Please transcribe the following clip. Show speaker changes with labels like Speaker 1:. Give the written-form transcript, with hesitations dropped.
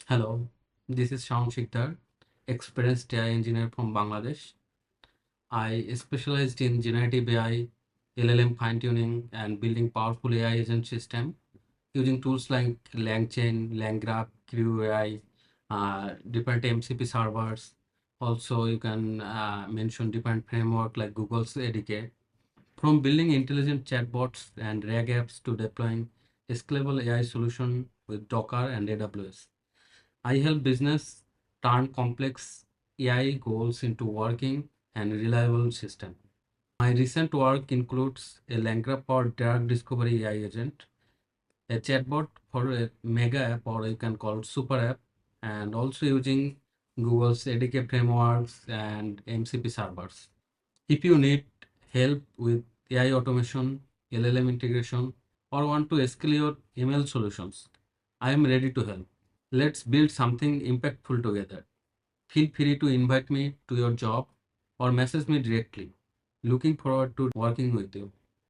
Speaker 1: Hello, this is Shaon Sikder, experienced AI engineer from Bangladesh. I specialized in generative AI, LLM fine-tuning, and building powerful AI agent system using tools like LangChain, LangGraph, CrewAI, different MCP servers. Also, you can mention different framework like Google's ADK. From building intelligent chatbots and RAG apps to deploying a scalable AI solution with Docker and AWS. I help business turn complex AI goals into working and reliable system. My recent work includes a LangGraph for drug discovery AI agent, a chatbot for a mega app or you can call it super app, and also using Google's ADK frameworks and MCP servers. If you need help with AI automation, LLM integration, or want to scale your ML solutions, I am ready to help. Let's build something impactful together. Feel free to invite me to your job or message me directly. Looking forward to working with you.